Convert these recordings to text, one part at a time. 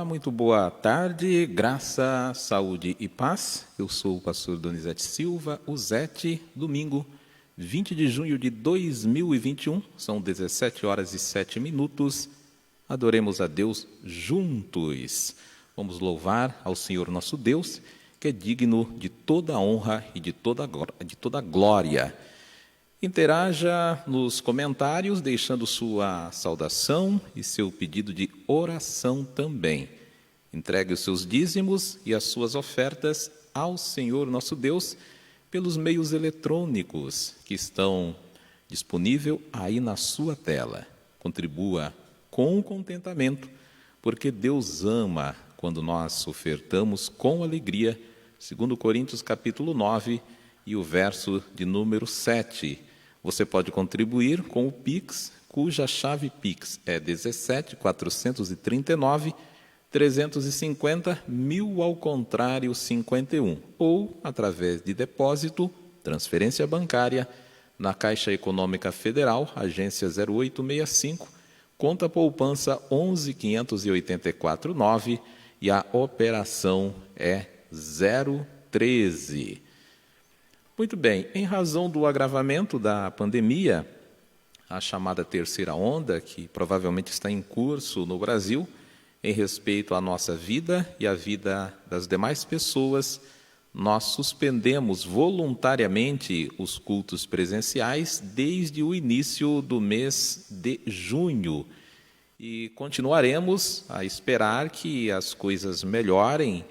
Muito boa tarde, graça, saúde e paz. Eu sou o pastor Donizete Silva, o Zete, domingo, 20 de junho de 2021, são 17 horas e 7 minutos. Adoremos a Deus juntos. Vamos louvar ao Senhor nosso Deus, que é digno de toda honra e de toda glória. Interaja nos comentários, deixando sua saudação e seu pedido de oração também. Entregue os seus dízimos e as suas ofertas ao Senhor nosso Deus pelos meios eletrônicos que estão disponíveis aí na sua tela. Contribua com contentamento, porque Deus ama quando nós ofertamos com alegria, segundo Coríntios capítulo 9 e o verso de número 7. Você pode contribuir com o Pix, cuja chave Pix é 17 439 350 1000 ao contrário 51, ou através de depósito, transferência bancária, na Caixa Econômica Federal, agência 0865, conta poupança 11.584.9 e a operação é 013. Muito bem, em razão do agravamento da pandemia, a chamada terceira onda, que provavelmente está em curso no Brasil, em respeito à nossa vida e à vida das demais pessoas, nós suspendemos voluntariamente os cultos presenciais desde o início do mês de junho e continuaremos a esperar que as coisas melhorem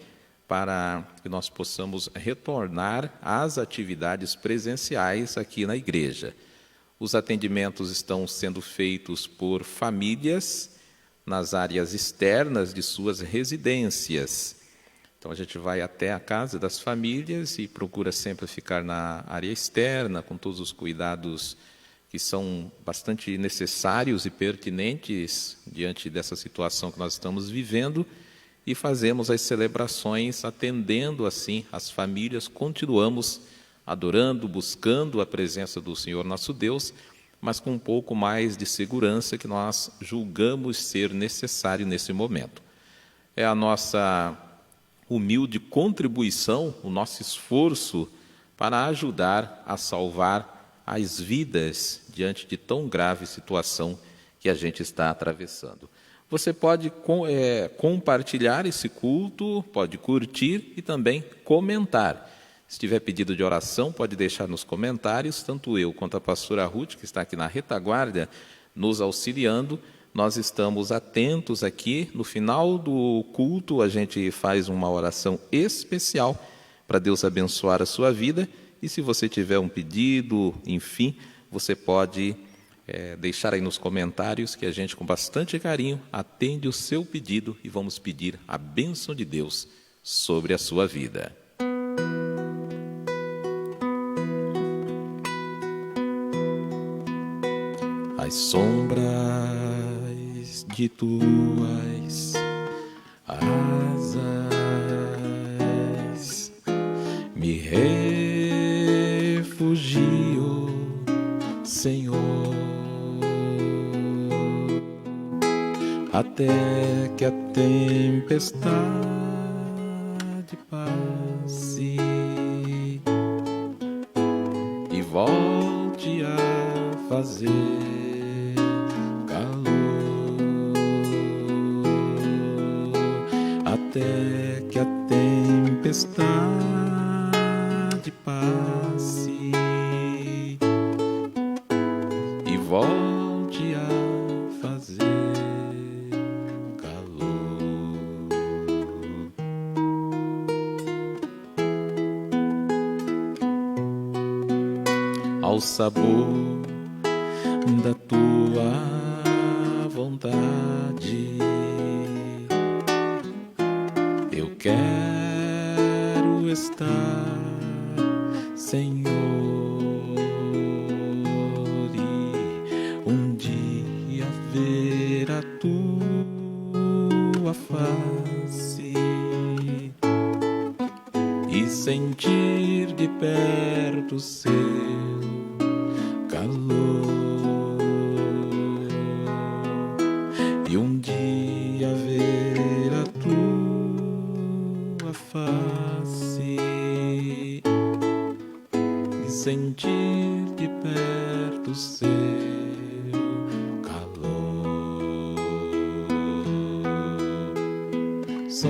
para que nós possamos retornar às atividades presenciais aqui na igreja. Os atendimentos estão sendo feitos por famílias nas áreas externas de suas residências. Então, a gente vai até a casa das famílias e procura sempre ficar na área externa, com todos os cuidados que são bastante necessários e pertinentes diante dessa situação que nós estamos vivendo, e fazemos as celebrações atendendo assim as famílias, continuamos adorando, buscando a presença do Senhor nosso Deus, mas com um pouco mais de segurança que nós julgamos ser necessário nesse momento. É a nossa humilde contribuição, o nosso esforço para ajudar a salvar as vidas diante de tão grave situação que a gente está atravessando. Você pode compartilhar esse culto, pode curtir e também comentar. Se tiver pedido de oração, pode deixar nos comentários, tanto eu quanto a pastora Ruth, que está aqui na retaguarda, nos auxiliando. Nós estamos atentos aqui. No final do culto, a gente faz uma oração especial para Deus abençoar a sua vida. E se você tiver um pedido, enfim, você pode deixar aí nos comentários que a gente, com bastante carinho, atende o seu pedido e vamos pedir a bênção de Deus sobre a sua vida. As sombras de tuas asas me refugio, Senhor, até que a tempestade passe e volte a fazer calor, até que a tempestade passe e volte a fazer ao sabor da tua vontade. Eu quero estar, Senhor, e um dia ver a tua face e sentir de perto o seu calor, e um dia ver a tua e sentir de perto seu calor. Só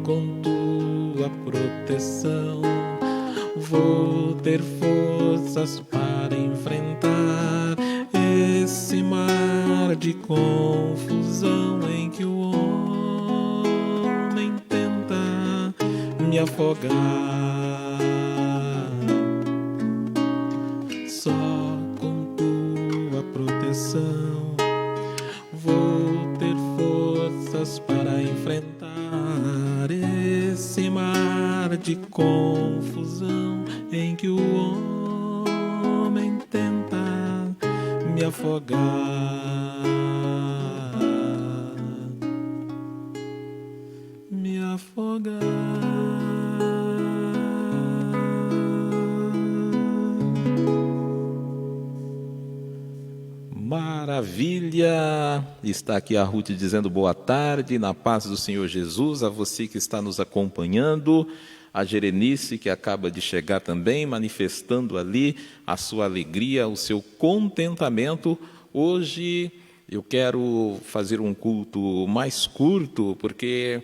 com tua proteção vou ter forças para enfrentar esse mar de confusão em que o homem tenta me afogar. Só com tua proteção vou ter forças para enfrentar esse mar de confusão em que o homem tenta me afogar. Me afogar. Maravilha! Está aqui a Ruth dizendo boa tarde, na paz do Senhor Jesus, a você que está nos acompanhando, a Gerenice que acaba de chegar também, manifestando ali a sua alegria, o seu contentamento. Hoje eu quero fazer um culto mais curto, porque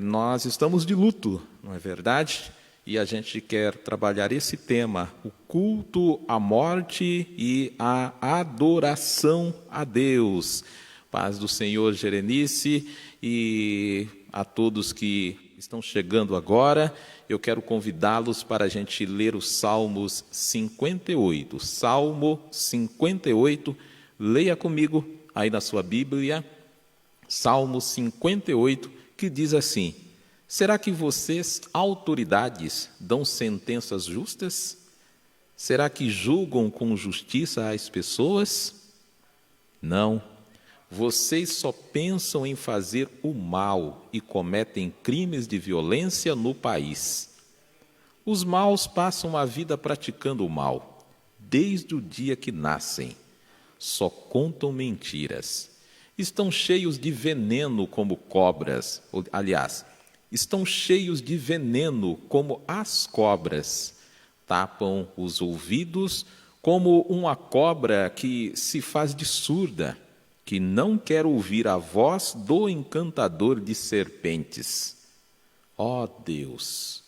nós estamos de luto, não é verdade? E a gente quer trabalhar esse tema, o culto à morte e a adoração a Deus. Paz do Senhor, Gerenice, e a todos que estão chegando agora, eu quero convidá-los para a gente ler os Salmos 58. Salmo 58, leia comigo aí na sua Bíblia, Salmo 58, que diz assim: será que vocês, autoridades, dão sentenças justas? Será que julgam com justiça as pessoas? Não. Vocês só pensam em fazer o mal e cometem crimes de violência no país. Os maus passam a vida praticando o mal, desde o dia que nascem. Só contam mentiras. Estão cheios de veneno como cobras. Aliás, estão cheios de veneno como as cobras. Tapam os ouvidos como uma cobra que se faz de surda, que não quer ouvir a voz do encantador de serpentes. Ó Deus,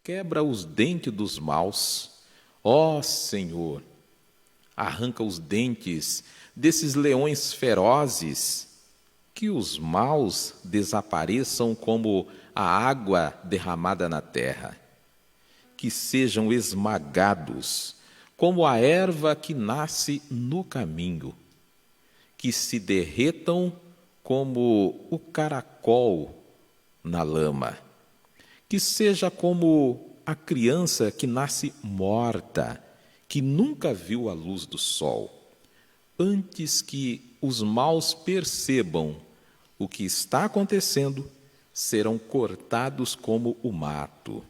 quebra os dentes dos maus. Ó Senhor, arranca os dentes desses leões ferozes. Que os maus desapareçam como a água derramada na terra. Que sejam esmagados como a erva que nasce no caminho. Que se derretam como o caracol na lama. Que seja como a criança que nasce morta, que nunca viu a luz do sol. Antes que os maus percebam o que está acontecendo, serão cortados como o mato.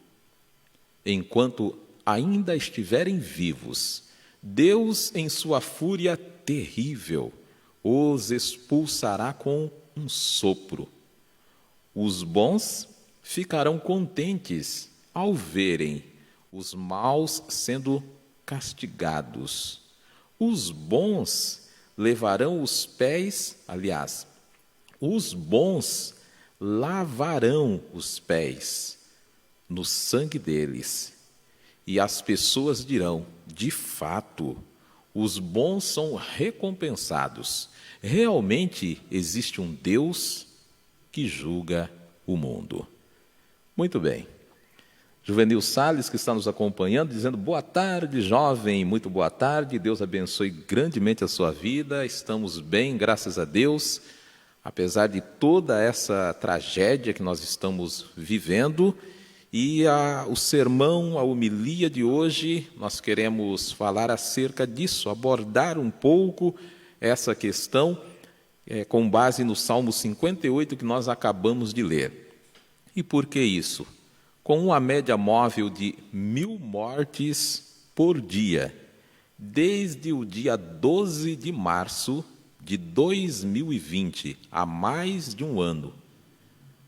Enquanto ainda estiverem vivos, Deus, em sua fúria terrível, os expulsará com um sopro. Os bons ficarão contentes ao verem os maus sendo castigados. Os bons levarão os pés, aliás, os bons lavarão os pés no sangue deles. E as pessoas dirão, de fato, os bons são recompensados. Realmente existe um Deus que julga o mundo. Muito bem. Juvenil Salles, que está nos acompanhando, dizendo, boa tarde, jovem, muito boa tarde, Deus abençoe grandemente a sua vida, estamos bem, graças a Deus, apesar de toda essa tragédia que nós estamos vivendo. E o sermão, a homilia de hoje, nós queremos falar acerca disso, abordar um pouco essa questão com base no Salmo 58 que nós acabamos de ler. E por que isso? Com uma média móvel de 1.000 mortes por dia, desde o dia 12 de março de 2020, há mais de um ano,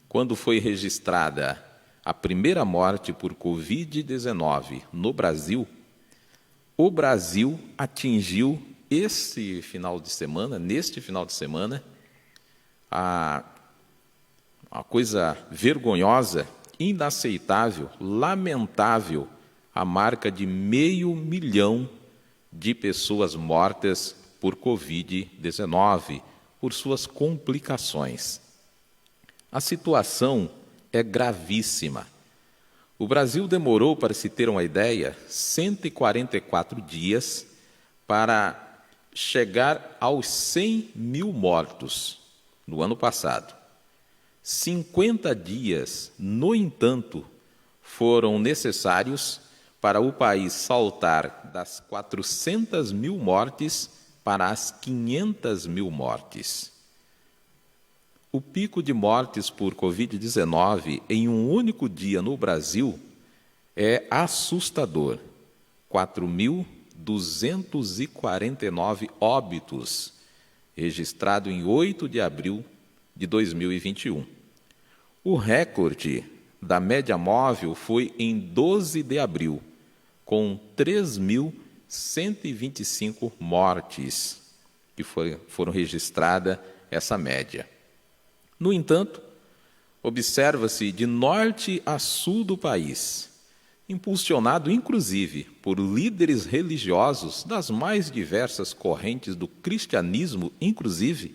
quando foi registrada a primeira morte por Covid-19 no Brasil, o Brasil atingiu neste final de semana, a coisa vergonhosa, inaceitável, lamentável, a marca de 500 mil de pessoas mortas por Covid-19, por suas complicações. A situação é gravíssima. O Brasil demorou, para se ter uma ideia, 144 dias para chegar aos 100 mil mortos no ano passado. 50 dias, no entanto, foram necessários para o país saltar das 400 mil mortes para as 500 mil mortes. O pico de mortes por Covid-19 em um único dia no Brasil é assustador. 4.249 óbitos, registrado em 8 de abril de 2021. O recorde da média móvel foi em 12 de abril, com 3.125 mortes que foram registradas essa média. No entanto, observa-se de norte a sul do país, impulsionado inclusive por líderes religiosos das mais diversas correntes do cristianismo, inclusive,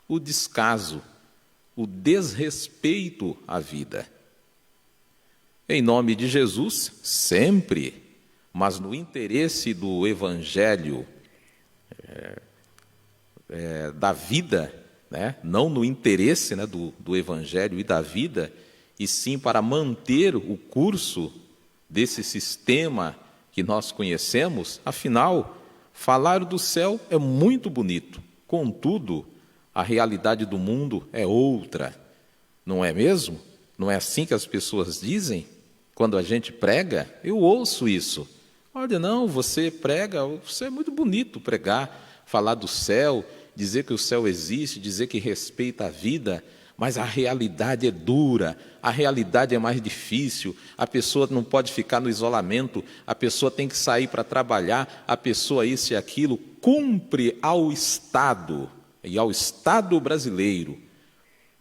o descaso, o desrespeito à vida. Em nome de Jesus, sempre, mas no interesse do Evangelho da vida, não no interesse do Evangelho e da vida, e sim para manter o curso desse sistema que nós conhecemos. Afinal, falar do céu é muito bonito, contudo, a realidade do mundo é outra, não é mesmo? Não é assim que as pessoas dizem? Quando a gente prega, eu ouço isso. Olha, não, você prega, isso é muito bonito pregar, falar do céu, dizer que o céu existe, dizer que respeita a vida, mas a realidade é dura, a realidade é mais difícil, a pessoa não pode ficar no isolamento, a pessoa tem que sair para trabalhar, a pessoa isso e aquilo, cumpre ao Estado, e ao Estado brasileiro,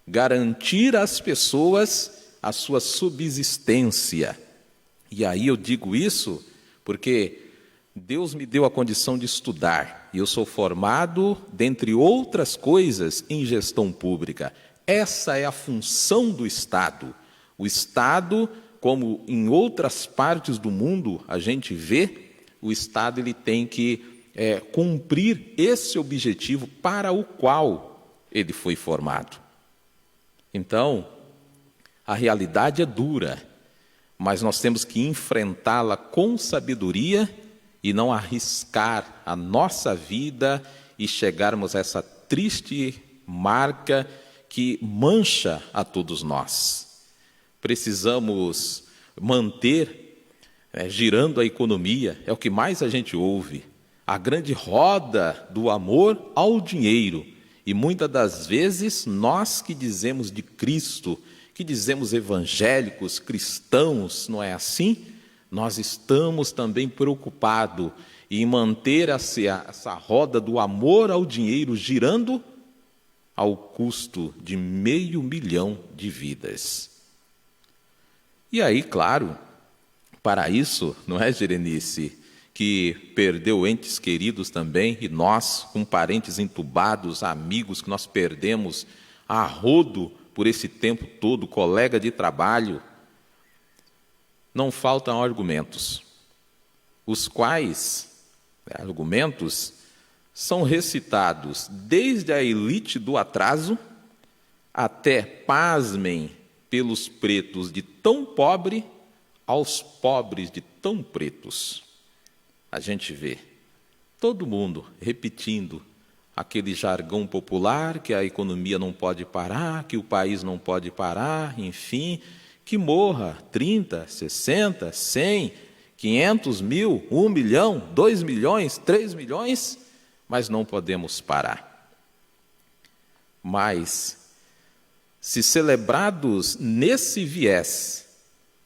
garantir às pessoas a sua subsistência. E aí eu digo isso porque Deus me deu a condição de estudar, e eu sou formado, dentre outras coisas, em gestão pública. Essa é a função do Estado. O Estado, como em outras partes do mundo a gente vê, o Estado ele tem que cumprir esse objetivo para o qual ele foi formado. Então, a realidade é dura, mas nós temos que enfrentá-la com sabedoria e não arriscar a nossa vida e chegarmos a essa triste marca que mancha a todos nós. Precisamos manter girando a economia, é o que mais a gente ouve, a grande roda do amor ao dinheiro. E muitas das vezes nós que dizemos de Cristo, que dizemos evangélicos, cristãos, não é assim? Nós estamos também preocupados em manter essa roda do amor ao dinheiro girando ao custo de 500 mil de vidas. E aí, claro, para isso, não é, Gerenice, que perdeu entes queridos também, e nós, com parentes entubados, amigos que nós perdemos a rodo por esse tempo todo, colega de trabalho, não faltam argumentos, os quais argumentos são recitados desde a elite do atraso até, pasmem, pelos pretos de tão pobre aos pobres de tão pretos. A gente vê todo mundo repetindo aquele jargão popular que a economia não pode parar, que o país não pode parar, enfim, que morra 30, 60, 100, 500 mil, 1 milhão, 2 milhões, 3 milhões, mas não podemos parar. Mas, se celebrados nesse viés,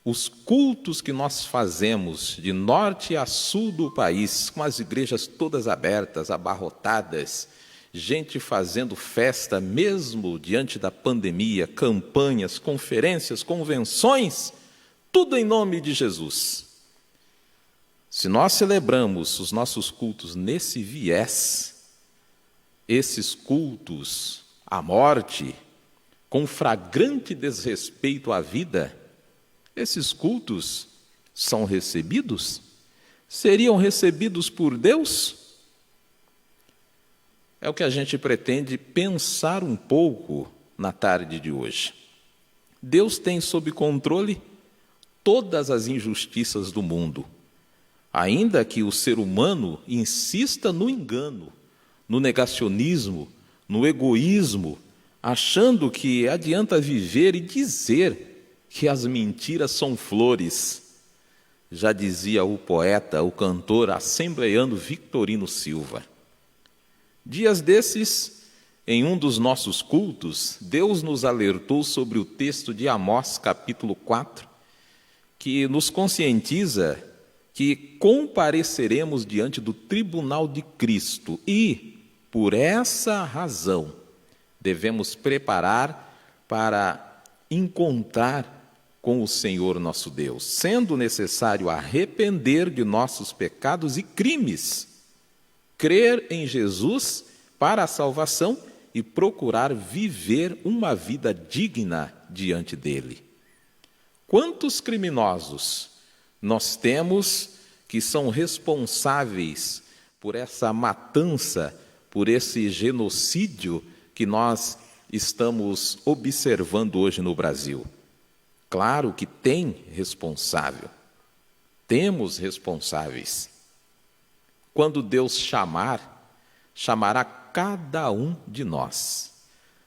os cultos que nós fazemos de norte a sul do país, com as igrejas todas abertas, abarrotadas, gente fazendo festa mesmo diante da pandemia, campanhas, conferências, convenções, tudo em nome de Jesus. Se nós celebramos os nossos cultos nesse viés, esses cultos à morte, com flagrante desrespeito à vida, esses cultos são recebidos? Seriam recebidos por Deus? É o que a gente pretende pensar um pouco na tarde de hoje. Deus tem sob controle todas as injustiças do mundo, ainda que o ser humano insista no engano, no negacionismo, no egoísmo, achando que adianta viver e dizer que as mentiras são flores. Já dizia o poeta, o cantor assembleiano Victorino Silva. Dias desses, em um dos nossos cultos, Deus nos alertou sobre o texto de Amós, capítulo 4, que nos conscientiza que compareceremos diante do tribunal de Cristo e, por essa razão, devemos preparar para encontrar com o Senhor nosso Deus, sendo necessário arrepender de nossos pecados e crimes, crer em Jesus para a salvação e procurar viver uma vida digna diante dele. Quantos criminosos nós temos que são responsáveis por essa matança, por esse genocídio que nós estamos observando hoje no Brasil? Claro que tem responsável, temos responsáveis. Quando Deus chamar, chamará cada um de nós.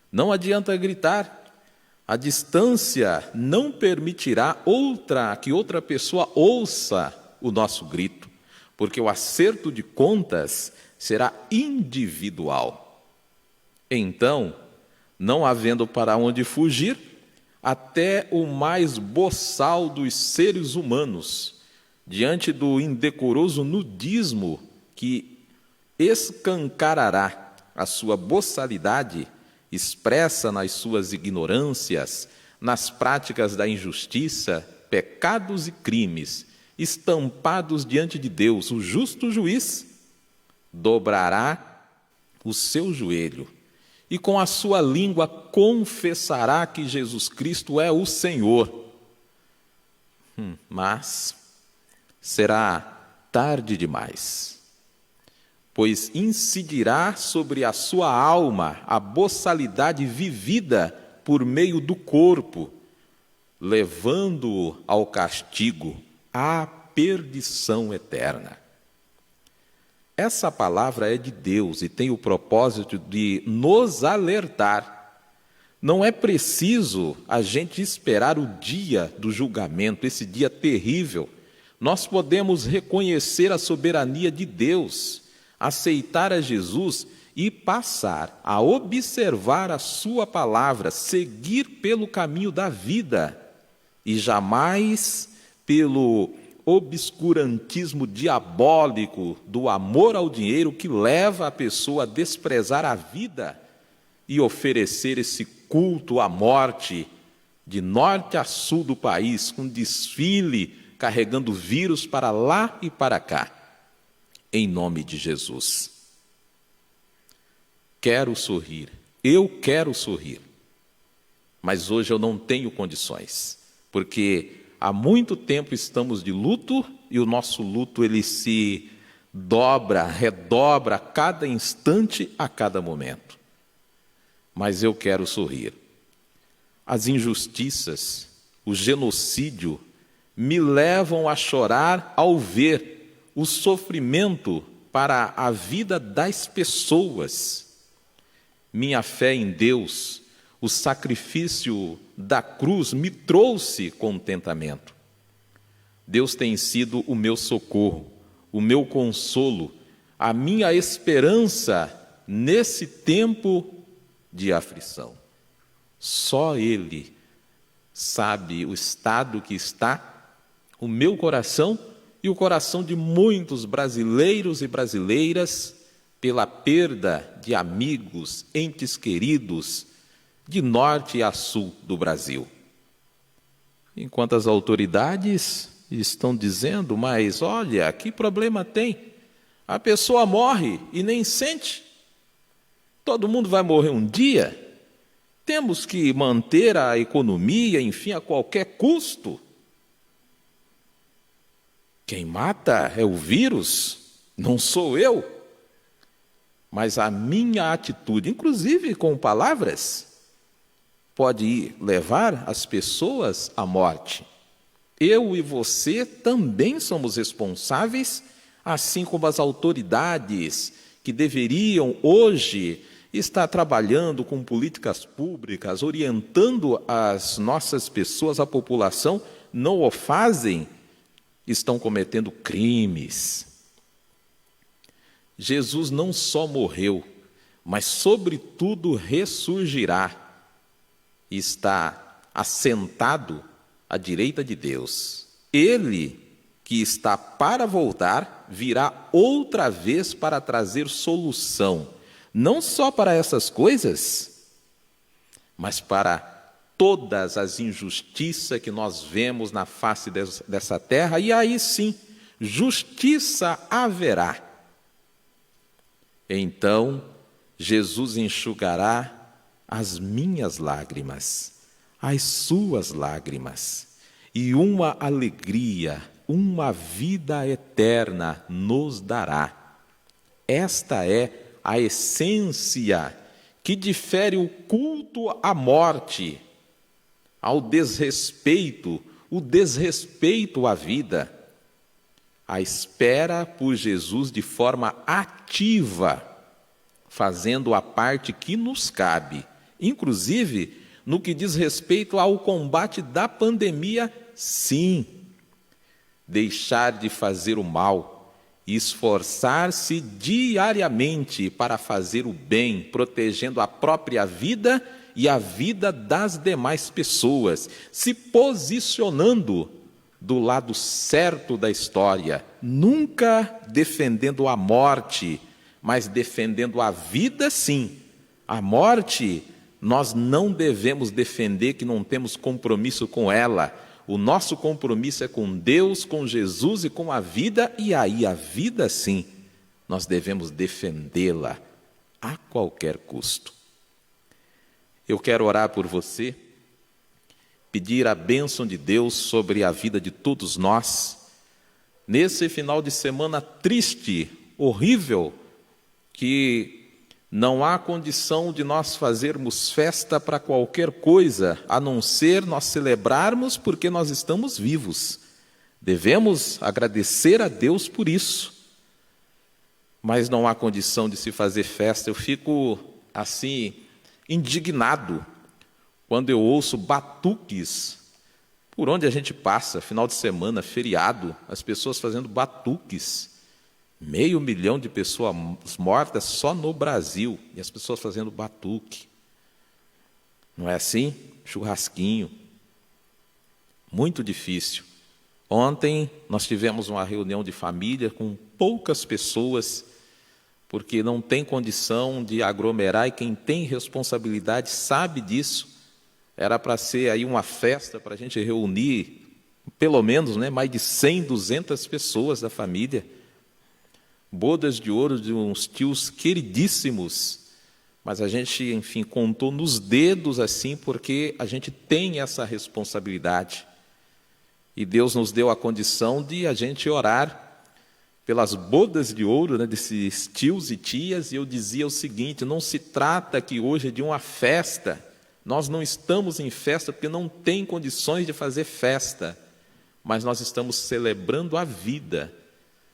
Não adianta gritar, a distância não permitirá que outra pessoa ouça o nosso grito, porque o acerto de contas será individual. Então, não havendo para onde fugir, até o mais boçal dos seres humanos, diante do indecoroso nudismo que escancarará a sua boçalidade, expressa nas suas ignorâncias, nas práticas da injustiça, pecados e crimes, estampados diante de Deus, o justo juiz, dobrará o seu joelho e com a sua língua confessará que Jesus Cristo é o Senhor. Mas será tarde demais, pois incidirá sobre a sua alma a boçalidade vivida por meio do corpo, levando-o ao castigo, à perdição eterna. Essa palavra é de Deus e tem o propósito de nos alertar. Não é preciso a gente esperar o dia do julgamento, esse dia terrível. Nós podemos reconhecer a soberania de Deus, aceitar a Jesus e passar a observar a sua palavra, seguir pelo caminho da vida e jamais pelo obscurantismo diabólico do amor ao dinheiro que leva a pessoa a desprezar a vida e oferecer esse culto à morte de norte a sul do país, com desfile carregando vírus para lá e para cá, em nome de Jesus. Quero sorrir, eu quero sorrir, mas hoje eu não tenho condições, porque há muito tempo estamos de luto e o nosso luto ele se dobra, redobra a cada instante, a cada momento. Mas eu quero sorrir. As injustiças, o genocídio me levam a chorar ao ver o sofrimento para a vida das pessoas. Minha fé em Deus, o sacrifício da cruz me trouxe contentamento. Deus tem sido o meu socorro, o meu consolo, a minha esperança nesse tempo de aflição. Só Ele sabe o estado que está o meu coração e o coração de muitos brasileiros e brasileiras pela perda de amigos, entes queridos, de norte a sul do Brasil. Enquanto as autoridades estão dizendo, mas olha, que problema tem? A pessoa morre e nem sente. Todo mundo vai morrer um dia. Temos que manter a economia, enfim, a qualquer custo. Quem mata é o vírus, não sou eu. Mas a minha atitude, inclusive com palavras, pode levar as pessoas à morte. Eu e você também somos responsáveis, assim como as autoridades que deveriam hoje estar trabalhando com políticas públicas, orientando as nossas pessoas, a população, não o fazem, estão cometendo crimes. Jesus não só morreu, mas, sobretudo, ressurgirá. Está assentado à direita de Deus. Ele, que está para voltar, virá outra vez para trazer solução, não só para essas coisas, mas para todas as injustiças que nós vemos na face dessa terra, e aí sim, justiça haverá. Então, Jesus enxugará as minhas lágrimas, as suas lágrimas, e uma alegria, uma vida eterna nos dará. Esta é a essência que difere o culto à morte, ao desrespeito, o desrespeito à vida. A espera por Jesus de forma ativa, fazendo a parte que nos cabe, inclusive no que diz respeito ao combate da pandemia, sim. Deixar de fazer o mal, esforçar-se diariamente para fazer o bem, protegendo a própria vida e a vida das demais pessoas, se posicionando do lado certo da história, nunca defendendo a morte, mas defendendo a vida, sim. A morte nós não devemos defender, que não temos compromisso com ela. O nosso compromisso é com Deus, com Jesus e com a vida, e aí a vida, sim, nós devemos defendê-la a qualquer custo. Eu quero orar por você, pedir a bênção de Deus sobre a vida de todos nós, nesse final de semana triste, horrível, que não há condição de nós fazermos festa para qualquer coisa, a não ser nós celebrarmos porque nós estamos vivos. Devemos agradecer a Deus por isso. Mas não há condição de se fazer festa. Eu fico, assim, indignado quando eu ouço batuques por onde a gente passa, final de semana, feriado, as pessoas fazendo batuques. 500 mil de pessoas mortas só no Brasil, e as pessoas fazendo batuque. Não é assim? Churrasquinho. Muito difícil. Ontem nós tivemos uma reunião de família com poucas pessoas, porque não tem condição de aglomerar, e quem tem responsabilidade sabe disso. Era para ser aí uma festa para a gente reunir, pelo menos, mais de 100, 200 pessoas da família. Bodas de ouro de uns tios queridíssimos, mas a gente, enfim, contou nos dedos assim, porque a gente tem essa responsabilidade. E Deus nos deu a condição de a gente orar pelas bodas de ouro, desses tios e tias, e eu dizia o seguinte: não se trata aqui hoje de uma festa, nós não estamos em festa porque não tem condições de fazer festa, mas nós estamos celebrando a vida,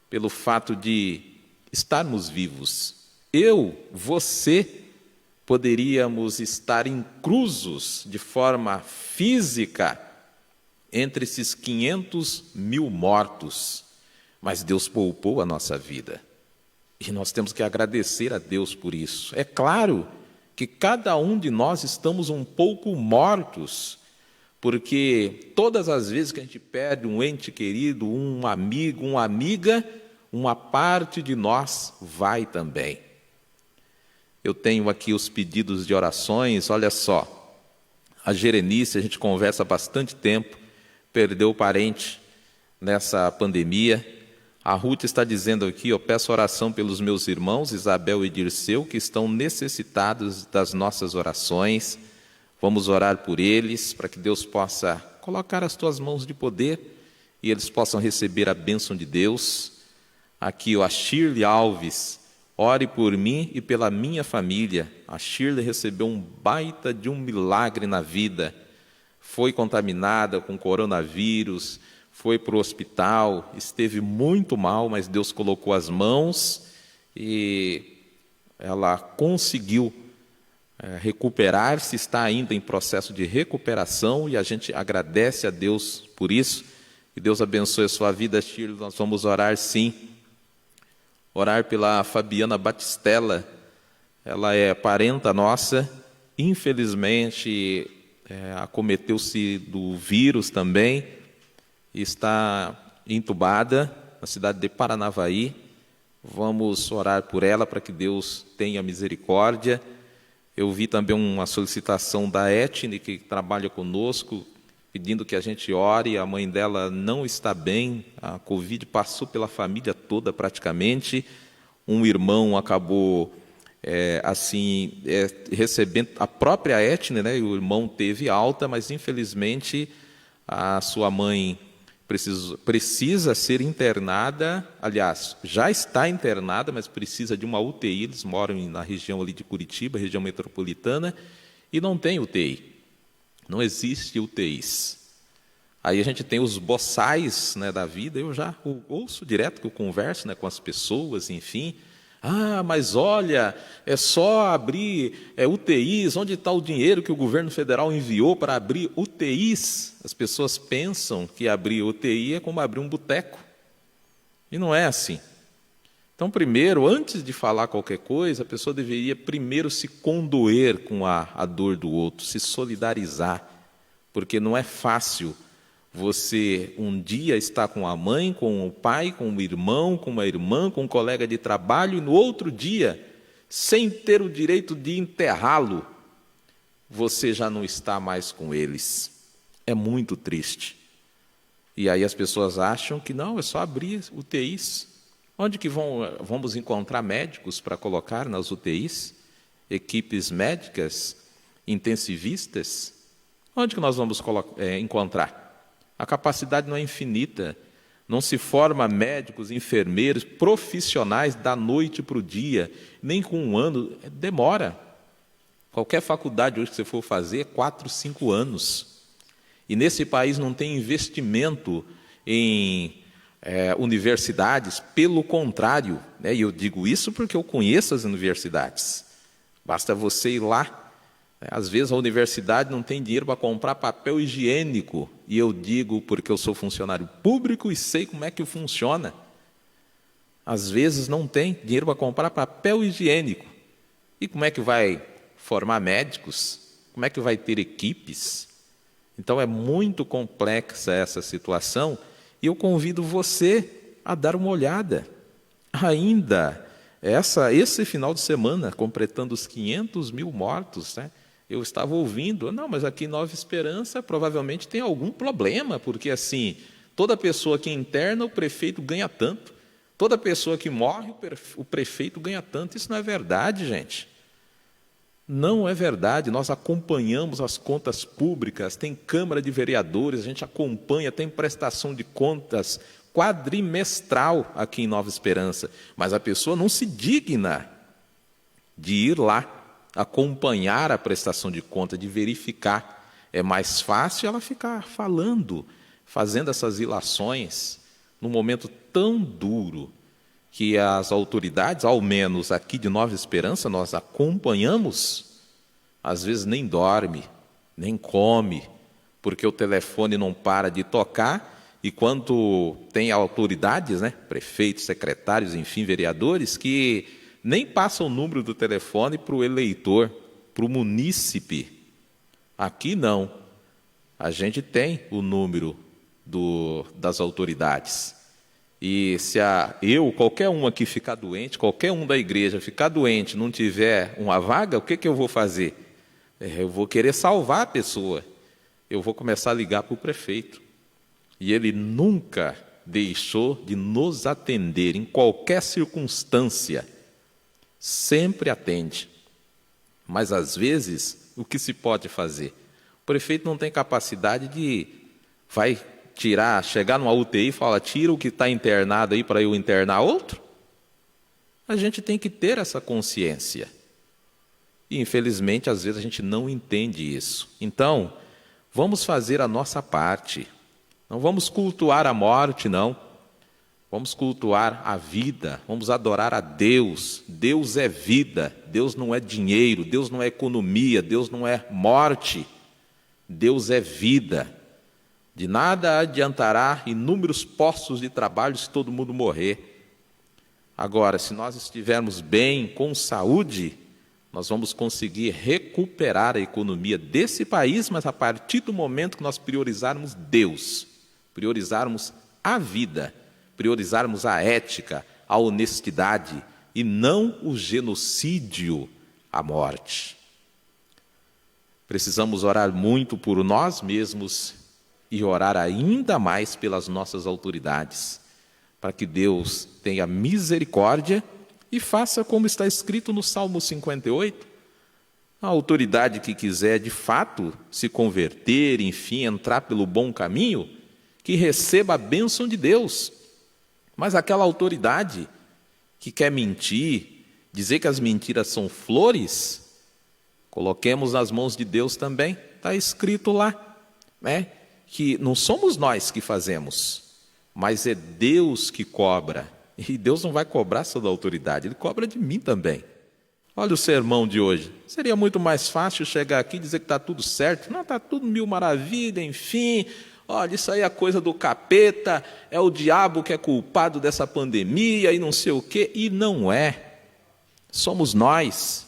pelo fato de estarmos vivos. Eu, você, poderíamos estar inclusos de forma física entre esses 500 mil mortos, mas Deus poupou a nossa vida. E nós temos que agradecer a Deus por isso. É claro que cada um de nós estamos um pouco mortos, porque todas as vezes que a gente perde um ente querido, um amigo, uma amiga, uma parte de nós vai também. Eu tenho aqui os pedidos de orações, olha só. A Gerenice, a gente conversa há bastante tempo, perdeu o parente nessa pandemia. A Ruth está dizendo aqui, eu peço oração pelos meus irmãos, Isabel e Dirceu, que estão necessitados das nossas orações. Vamos orar por eles, para que Deus possa colocar as tuas mãos de poder e eles possam receber a bênção de Deus. Aqui, a Shirley Alves, ore por mim e pela minha família. A Shirley recebeu um baita de um milagre na vida. Foi contaminada com coronavírus, foi para o hospital, esteve muito mal, mas Deus colocou as mãos e ela conseguiu recuperar-se, está ainda em processo de recuperação e a gente agradece a Deus por isso. Que Deus abençoe a sua vida, Shirley. Nós vamos orar sim. Orar pela Fabiana Batistella, ela é parenta nossa, infelizmente acometeu-se do vírus também, está entubada na cidade de Paranavaí. Vamos orar por ela para que Deus tenha misericórdia. Eu vi também uma solicitação da Etne, que trabalha conosco, pedindo que a gente ore. A mãe dela não está bem, a Covid passou pela família toda praticamente. Um irmão acabou recebendo a própria Etne, né? E o irmão teve alta, mas infelizmente a sua mãe precisa ser internada. Aliás, já está internada, mas precisa de uma UTI. Eles moram na região ali de Curitiba, região metropolitana, e não tem UTI. Não existe UTIs. Aí a gente tem os boçais, né, da vida. Eu já ouço direto que eu converso, né, com as pessoas, enfim. Ah, mas olha, é só abrir UTIs. Onde está o dinheiro que o governo federal enviou para abrir UTIs? As pessoas pensam que abrir UTI é como abrir um boteco. E não é assim. Então, primeiro, antes de falar qualquer coisa, a pessoa deveria primeiro se condoer com a dor do outro, se solidarizar, porque não é fácil você um dia estar com a mãe, com o pai, com o irmão, com uma irmã, com um colega de trabalho, e no outro dia, sem ter o direito de enterrá-lo, você já não está mais com eles. É muito triste. E aí as pessoas acham que não, é só abrir UTIs. Onde que vamos encontrar médicos para colocar nas UTIs? Equipes médicas, intensivistas? Onde que nós vamos encontrar? A capacidade não é infinita. Não se forma médicos, enfermeiros, profissionais da noite para o dia, nem com um ano. Demora. Qualquer faculdade hoje que você for fazer, 4, 5 anos. E nesse país não tem investimento em universidades, pelo contrário, né? E eu digo isso porque eu conheço as universidades. Basta você ir lá. Às vezes a universidade não tem dinheiro para comprar papel higiênico, e eu digo porque eu sou funcionário público e sei como é que funciona. Às vezes não tem dinheiro para comprar papel higiênico. E como é que vai formar médicos? Como é que vai ter equipes? Então é muito complexa essa situação, e eu convido você a dar uma olhada. Ainda esse final de semana, completando os 500 mil mortos, né? Eu estava ouvindo, não, mas aqui em Nova Esperança provavelmente tem algum problema, porque assim, toda pessoa que interna, o prefeito ganha tanto, toda pessoa que morre, o prefeito ganha tanto. Isso não é verdade, gente. Não é verdade. Nós acompanhamos as contas públicas, tem Câmara de Vereadores, a gente acompanha, tem prestação de contas quadrimestral aqui em Nova Esperança, mas a pessoa não se digna de ir lá acompanhar a prestação de conta, de verificar. É mais fácil ela ficar falando, fazendo essas ilações, num momento tão duro que as autoridades, ao menos aqui de Nova Esperança, nós acompanhamos, às vezes nem dorme, nem come, porque o telefone não para de tocar, e quando tem autoridades, né, prefeitos, secretários, enfim, vereadores, que nem passa o número do telefone para o eleitor, para o munícipe. Aqui não. a gente tem o número das autoridades. E se qualquer um aqui ficar doente, qualquer um da igreja ficar doente, não tiver uma vaga, o que eu vou fazer? Eu vou querer salvar a pessoa. Eu vou começar a ligar para o prefeito. E ele nunca deixou de nos atender em qualquer circunstância. Sempre atende. Mas, às vezes, o que se pode fazer? O prefeito não tem capacidade vai chegar numa UTI e falar, tira o que está internado aí para eu internar outro? A gente tem que ter essa consciência. E, infelizmente, às vezes a gente não entende isso. Então, vamos fazer a nossa parte. Não vamos cultuar a morte, não. Vamos cultuar a vida, vamos adorar a Deus. Deus é vida, Deus não é dinheiro, Deus não é economia, Deus não é morte. Deus é vida. De nada adiantará inúmeros postos de trabalho se todo mundo morrer. Agora, se nós estivermos bem, com saúde, nós vamos conseguir recuperar a economia desse país, mas a partir do momento que nós priorizarmos Deus, priorizarmos a vida, priorizarmos a ética, a honestidade e não o genocídio, a morte. Precisamos orar muito por nós mesmos e orar ainda mais pelas nossas autoridades, para que Deus tenha misericórdia e faça como está escrito no Salmo 58. A autoridade que quiser, de fato, se converter, enfim, entrar pelo bom caminho, que receba a bênção de Deus. Mas aquela autoridade que quer mentir, dizer que as mentiras são flores, coloquemos nas mãos de Deus também. Está escrito lá, né? Que não somos nós que fazemos, mas é Deus que cobra. E Deus não vai cobrar só da autoridade, Ele cobra de mim também. Olha o sermão de hoje. Seria muito mais fácil chegar aqui e dizer que está tudo certo. Não, está tudo mil maravilha, enfim. Olha, isso aí é coisa do capeta, é o diabo que é culpado dessa pandemia e não sei o quê. E não é. Somos nós.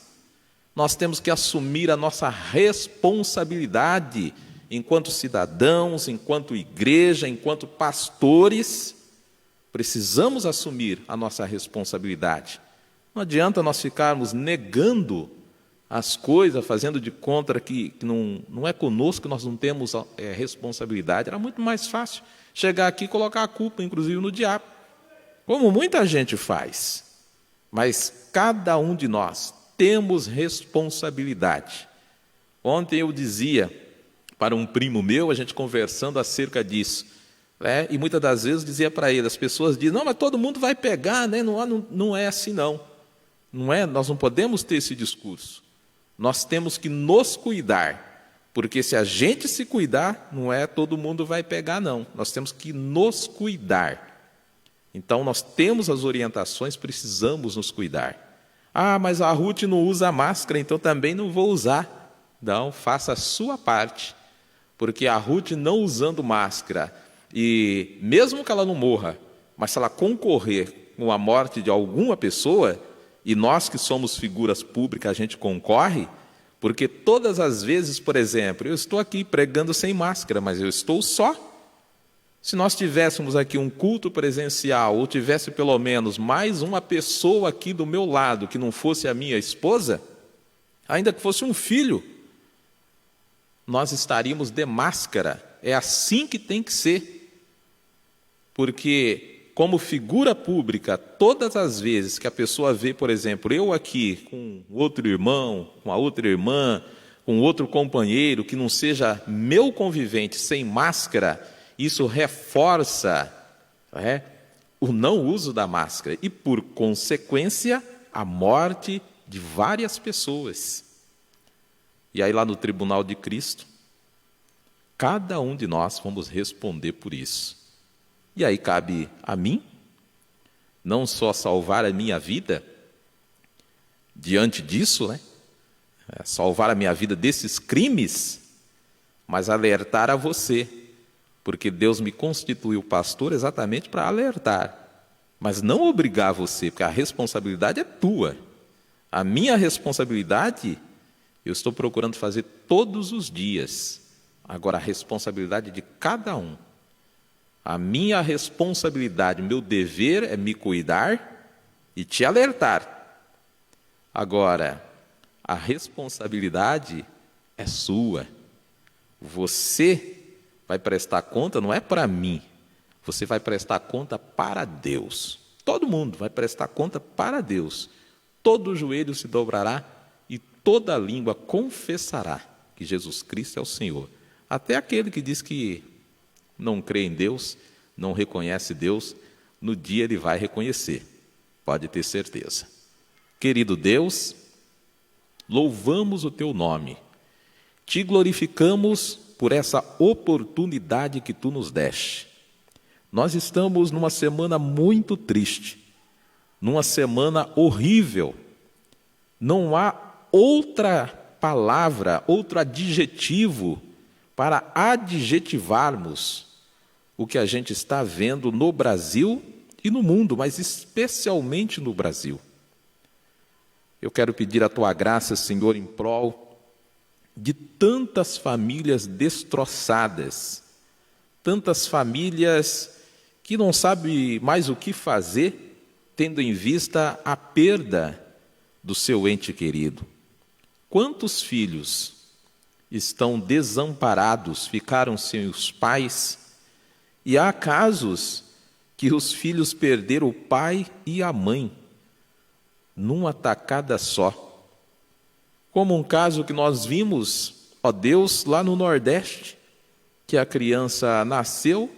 Nós temos que assumir a nossa responsabilidade enquanto cidadãos, enquanto igreja, enquanto pastores. Precisamos assumir a nossa responsabilidade. Não adianta nós ficarmos negando as coisas, fazendo de conta que não é conosco, que nós não temos responsabilidade. Era muito mais fácil chegar aqui e colocar a culpa, inclusive, no diabo, como muita gente faz. Mas cada um de nós temos responsabilidade. Ontem eu dizia para um primo meu, a gente conversando acerca disso, né? E muitas das vezes dizia para ele, as pessoas dizem, não, mas todo mundo vai pegar, né? Não é assim não. Não é, nós não podemos ter esse discurso. Nós temos que nos cuidar, porque se a gente se cuidar, não é todo mundo vai pegar, não. Nós temos que nos cuidar. Então, nós temos as orientações, precisamos nos cuidar. Ah, mas a Ruth não usa máscara, então também não vou usar. Não, faça a sua parte, porque a Ruth não usando máscara, e mesmo que ela não morra, mas se ela concorrer com a morte de alguma pessoa, e nós que somos figuras públicas, a gente concorre, porque todas as vezes, por exemplo, eu estou aqui pregando sem máscara, mas eu estou só. Se nós tivéssemos aqui um culto presencial, ou tivesse pelo menos mais uma pessoa aqui do meu lado, que não fosse a minha esposa, ainda que fosse um filho, nós estaríamos de máscara. É assim que tem que ser. Porque como figura pública, todas as vezes que a pessoa vê, por exemplo, eu aqui com outro irmão, com a outra irmã, com outro companheiro que não seja meu convivente sem máscara, isso reforça o não uso da máscara e, por consequência, a morte de várias pessoas. E aí lá no tribunal de Cristo, cada um de nós vamos responder por isso. E aí cabe a mim, não só salvar a minha vida, diante disso, né? Salvar a minha vida desses crimes, mas alertar a você, porque Deus me constituiu pastor exatamente para alertar, mas não obrigar você, porque a responsabilidade é tua. A minha responsabilidade, eu estou procurando fazer todos os dias, Agora, a responsabilidade de cada um. A minha responsabilidade, meu dever é me cuidar e te alertar. Agora, a responsabilidade é sua. Você vai prestar conta, não é para mim, você vai prestar conta para Deus. Todo mundo vai prestar conta para Deus. Todo joelho se dobrará e toda língua confessará que Jesus Cristo é o Senhor. Até aquele que diz que não crê em Deus, não reconhece Deus, no dia ele vai reconhecer, pode ter certeza. Querido Deus, louvamos o teu nome, te glorificamos por essa oportunidade que tu nos deste. Nós estamos numa semana muito triste, numa semana horrível. Não há outra palavra, outro adjetivo para adjetivarmos o que a gente está vendo no Brasil e no mundo, mas especialmente no Brasil. Eu quero pedir a tua graça, Senhor, em prol de tantas famílias destroçadas, tantas famílias que não sabem mais o que fazer, tendo em vista a perda do seu ente querido. Quantos filhos estão desamparados, ficaram sem os pais, e há casos que os filhos perderam o pai e a mãe numa tacada só. Como um caso que nós vimos, ó Deus, lá no Nordeste, que a criança nasceu,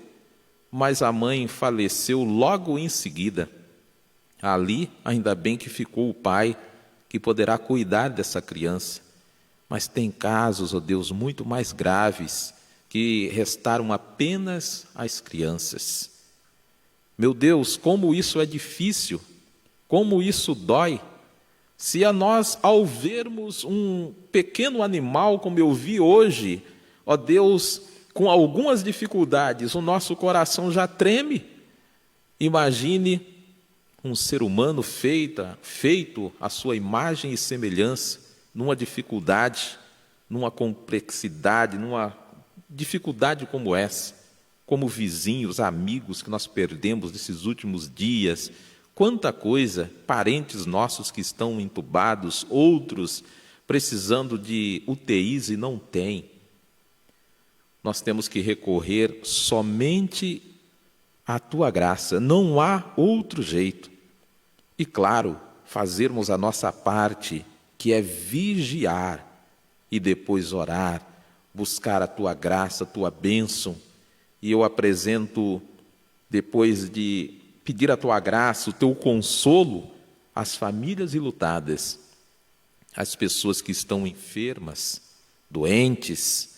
mas a mãe faleceu logo em seguida. Ali, ainda bem que ficou o pai, que poderá cuidar dessa criança. Mas tem casos, ó Deus, muito mais graves, que restaram apenas as crianças. Meu Deus, como isso é difícil, como isso dói. Se a nós, ao vermos um pequeno animal, como eu vi hoje, ó Deus, com algumas dificuldades, o nosso coração já treme. Imagine um ser humano feito à sua imagem e semelhança, numa dificuldade, numa complexidade, numa dificuldade como essa, como vizinhos, amigos que nós perdemos nesses últimos dias. Quanta coisa, parentes nossos que estão entubados, outros precisando de UTIs e não têm. Nós temos que recorrer somente à tua graça, não há outro jeito. E claro, fazermos a nossa parte, que é vigiar e depois orar, buscar a tua graça, a tua bênção. E eu apresento, depois de pedir a tua graça, o teu consolo, às famílias enlutadas, às pessoas que estão enfermas, doentes,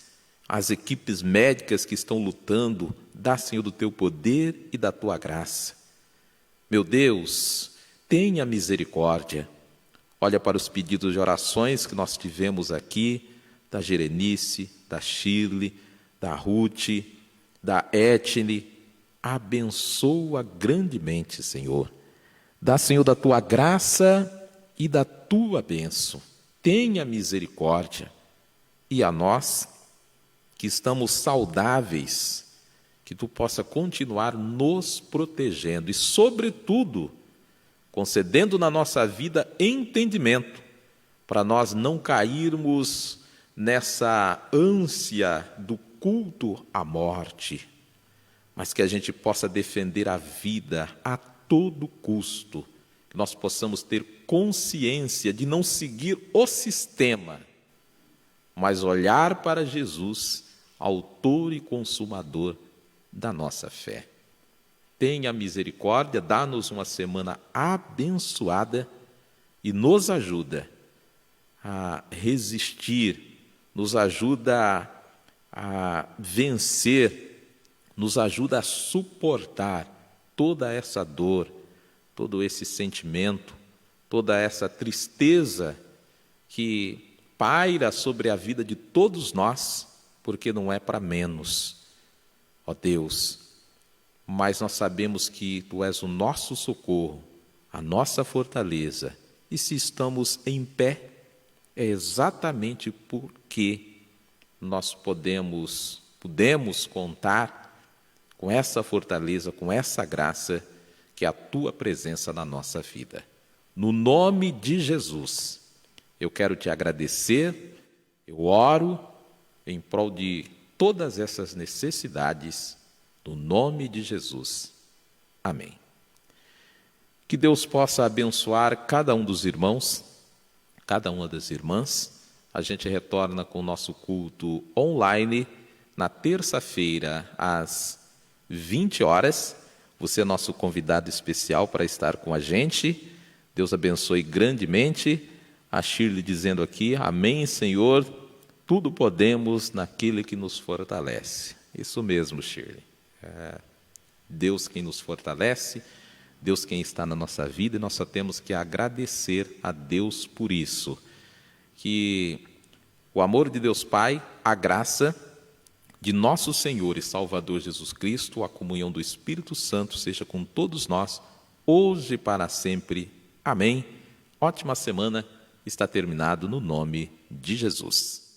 às equipes médicas que estão lutando. Dá, Senhor, do teu poder e da tua graça. Meu Deus, tenha misericórdia. Olha para os pedidos de orações que nós tivemos aqui, da Gerenice, da Shirley, da Ruth, da Etne. Abençoa grandemente, Senhor. Dá, Senhor, da tua graça e da tua bênção. Tenha misericórdia. E a nós, que estamos saudáveis, que tu possa continuar nos protegendo e, sobretudo, concedendo na nossa vida entendimento, para nós não cairmos nessa ânsia do culto à morte, mas que a gente possa defender a vida a todo custo, que nós possamos ter consciência de não seguir o sistema, mas olhar para Jesus, autor e consumador da nossa fé. Tenha misericórdia, dá-nos uma semana abençoada e nos ajuda a resistir, nos ajuda a vencer, nos ajuda a suportar toda essa dor, todo esse sentimento, toda essa tristeza que paira sobre a vida de todos nós, porque não é para menos, ó Deus. Mas nós sabemos que tu és o nosso socorro, a nossa fortaleza, e se estamos em pé, é exatamente porque nós podemos contar com essa fortaleza, com essa graça, que é a Tua presença na nossa vida. No nome de Jesus, eu quero Te agradecer, eu oro em prol de todas essas necessidades, no nome de Jesus. Amém. Que Deus possa abençoar cada um dos irmãos, cada uma das irmãs. A gente retorna com o nosso culto online na terça-feira, às 20 horas. Você é nosso convidado especial para estar com a gente. Deus abençoe grandemente. A Shirley dizendo aqui, amém, Senhor, tudo podemos naquele que nos fortalece. Isso mesmo, Shirley. Deus quem nos fortalece, Deus quem está na nossa vida, e nós só temos que agradecer a Deus por isso. Que o amor de Deus Pai, a graça de nosso Senhor e Salvador Jesus Cristo, a comunhão do Espírito Santo seja com todos nós, hoje e para sempre. Amém. Ótima semana, está terminado no nome de Jesus.